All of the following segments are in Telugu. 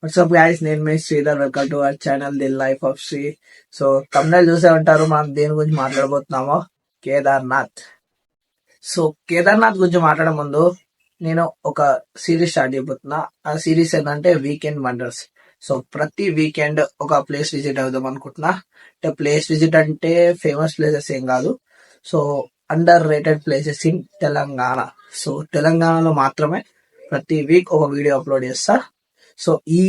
వాట్సాప్ గైస్, నేను మీ Sridhar. Welcome to our channel the life of Sri. So తమిళ చూసే ఉంటారు మనం దేని గురించి మాట్లాడబోతున్నామో. కేదార్నాథ్. సో కేదార్నాథ్ గురించి మాట్లాడే ముందు నేను ఒక సిరీస్ స్టార్ట్ చేయబోతున్నా. ఆ సిరీస్ ఏంటంటే వీకెండ్ వండర్స్. సో ప్రతి వీకెండ్ ఒక ప్లేస్ విజిట్ అవుదాం అనుకుంటున్నా. అంటే ప్లేస్ విజిట్ అంటే ఫేమస్ ప్లేసెస్ ఏం కాదు. So under rated places in Telangana. So తెలంగాణలో మాత్రమే ప్రతి వీక్ ఒక వీడియో అప్లోడ్ చేస్తా. సో ఈ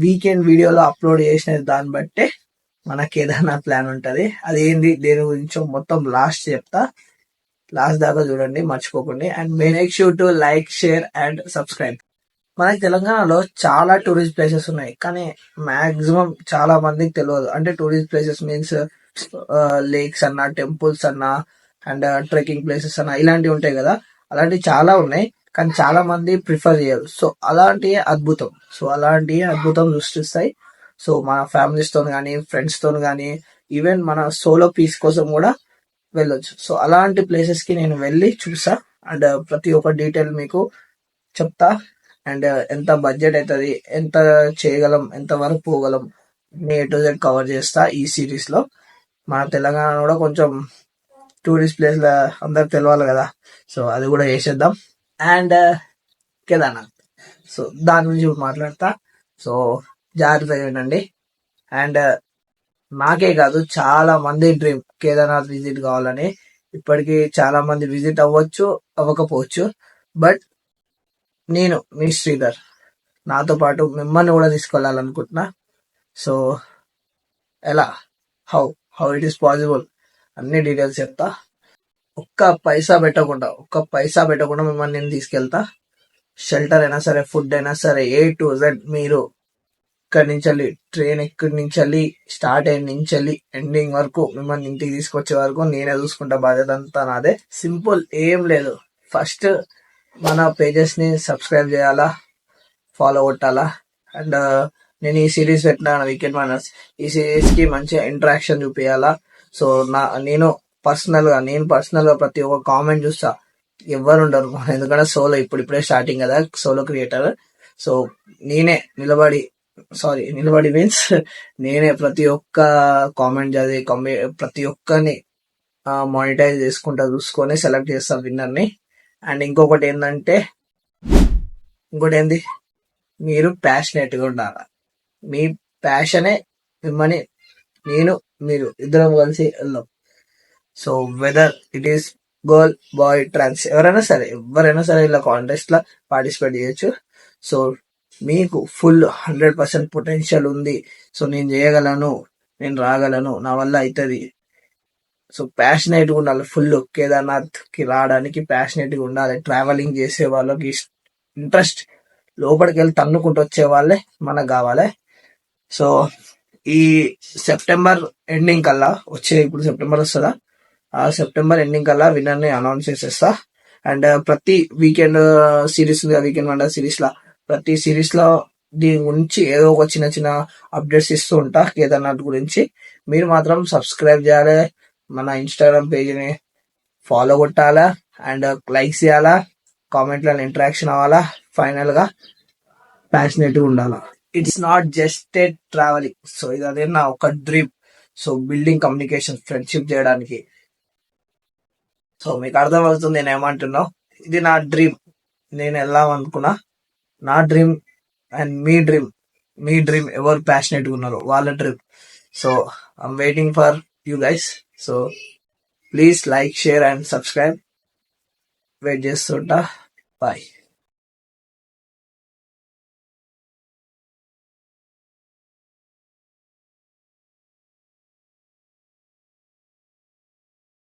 వీకెండ్ వీడియోలో అప్లోడ్ చేసిన దాన్ని బట్టే మన కేదార్నాథ్ ప్లాన్ ఉంటది. అదేంది దేని గురించో మొత్తం లాస్ట్ చెప్తా. లాస్ట్ దాకా చూడండి మర్చిపోకండి. And make sure to like, share and subscribe. మనకి తెలంగాణలో చాలా టూరిస్ట్ ప్లేసెస్ ఉన్నాయి, కానీ మాక్సిమం చాలా మందికి తెలియదు. అంటే టూరిస్ట్ ప్లేసెస్ మీన్స్ లేక్స్ అన్నా, టెంపుల్స్ అన్నా, అండ్ ట్రెక్కింగ్ ప్లేసెస్ అన్నా ఇలాంటివి ఉంటాయి కదా. అలాంటివి చాలా ఉన్నాయి, కానీ చాలా మంది ప్రిఫర్ చేయరు. సో అలాంటి అద్భుతం సృష్టిస్తాయి. సో మన ఫ్యామిలీస్ తో కానీ, ఫ్రెండ్స్ తో కానీ, ఈవెన్ మన సోలో పీస్ కోసం కూడా వెళ్ళొచ్చు. సో అలాంటి ప్లేసెస్ కి నేను వెళ్ళి చూసా. అండ్ ప్రతి ఒక్క డీటెయిల్ మీకు చెప్తా. అండ్ ఎంత బడ్జెట్ అవుతుంది, ఎంత చేయగలం, ఎంత వరకు పోగలం, ఏ టు జెడ్ కవర్ చేస్తా ఈ సిరీస్ లో. మన తెలంగాణ కూడా కొంచెం టూరిస్ట్ ప్లేస్ అందరికి తెలవాలి కదా. సో అది కూడా చేసేద్దాం. అండ్ కేదార్నాథ్, సో దాని గురించి ఇప్పుడు మాట్లాడతా. సో జాగ్రత్తగా వినండి. అండ్ నాకే కాదు, చాలా మంది డ్రీమ్ కేదార్నాథ్ విజిట్ కావాలని. ఇప్పటికీ చాలా మంది విజిట్ అవ్వచ్చు, అవ్వకపోవచ్చు. బట్ నేను మీ శ్రీధర్, నాతో పాటు మిమ్మల్ని కూడా తీసుకెళ్ళాలనుకుంటున్నా. సో ఎలా, how how it is possible అన్ని డీటెయిల్స్ చెప్తా. ఒక్క పైసా పెట్టకుండా మిమ్మల్ని నేను తీసుకెళ్తా. షెల్టర్ అయినా సరే, ఫుడ్ అయినా సరే, ఏ టు జెడ్. మీరు ఇక్కడి నుంచి ట్రైన్ ఎక్కడి నుంచి స్టార్ట్ అయిన నుంచి ఎండింగ్ వరకు మిమ్మల్ని ఇంటికి తీసుకొచ్చే వరకు నేనే చూసుకుంటా. బాధ్యత అంతా నాదే. సింపుల్, ఏం లేదు. ఫస్ట్ మన పేజెస్ ని సబ్స్క్రైబ్ చేయాలా, ఫాలో కొట్టాలా. అండ్ నేను ఈ సిరీస్ పెట్టిన వీకెండ్ మనర్స్, ఈ సిరీస్ కి మంచిగా ఇంటరాక్షన్ చూపించాలా. సో నేను పర్సనల్ గా ప్రతి ఒక్క కామెంట్ చూస్తా. ఎవరు ఉండరు, ఎందుకంటే సోలో ఇప్పుడిప్పుడే స్టార్టింగ్ కదా, సోలో క్రియేటర్. సో నేనే నిలబడి మీన్స్ నేనే ప్రతి ఒక్క కామెంట్ చదివి ప్రతి ఒక్కరిని మానిటైజ్ చేసుకుంటా, చూసుకొని సెలెక్ట్ చేస్తా విన్నర్ ని. అండ్ ఇంకొకటి ఏంది, మీరు ప్యాషనేట్ గా ఉండాలి. మీ ప్యాషనే మిమ్మల్ని మీరు ఇద్దరం కలిసి వెళ్దాం. So whether it is girl, boy, trans, ఎవరైనా సరే ఇలా కాంటెస్ట్ లా పార్టిసిపేట్ చేయొచ్చు. సో మీకు ఫుల్ 100% పొటెన్షియల్ ఉంది. సో నేను చేయగలను, నేను రాగలను, నా వల్ల అవుతుంది. సో ప్యాషనేట్ గా ఉండాలి. ఫుల్ కేదార్నాథ్ కి రావడానికి ప్యాషనేట్ గా ఉండాలి. ట్రావెలింగ్ చేసే వాళ్ళకి ఇంట్రెస్ట్, లోపలికి వెళ్ళి తన్నుకుంటూ వచ్చే వాళ్ళే మనకు కావాలి. సో ఈ సెప్టెంబర్ ఎండింగ్ కల్లా ఇప్పుడు సెప్టెంబర్ వస్తుందా, ఆ సెప్టెంబర్ ఎండింగ్ కల్లా విన్నర్ ని అనౌన్స్ చేసేస్తా. అండ్ ప్రతి weekend series weekend wonder series లా, ప్రతి సిరీస్ లో దీని గురించి ఏదో ఒక చిన్న చిన్న అప్డేట్స్ ఇస్తూ ఉంటా కేదార్నాథ్ గురించి. మీరు మాత్రం సబ్స్క్రైబ్ చేయాలి, మన ఇన్స్టాగ్రామ్ పేజ్ని ఫాలో కొట్టాలా, అండ్ లైక్స్ చేయాలా, కామెంట్లలో ఇంటరాక్షన్ అవ్వాలా. ఫైనల్ గా ప్యాషనేట్ గా ఉండాలా. It's not just a travelling. So ఇది అదే నా ఒక dream. So building communication, friendship చేయడానికి. సో మీకు అర్థమవుతుంది నేను ఏమంటున్నా. ఇది నా డ్రీమ్, నేను వెళ్దాం అనుకున్నా. నా డ్రీమ్ అండ్ మీ డ్రీమ్ ఎవరు ప్యాషనేట్ గా ఉన్నారో వాళ్ళ dream. So I'm waiting for you guys. So please like, share and subscribe. Wait చేస్తుంటా. బాయ్.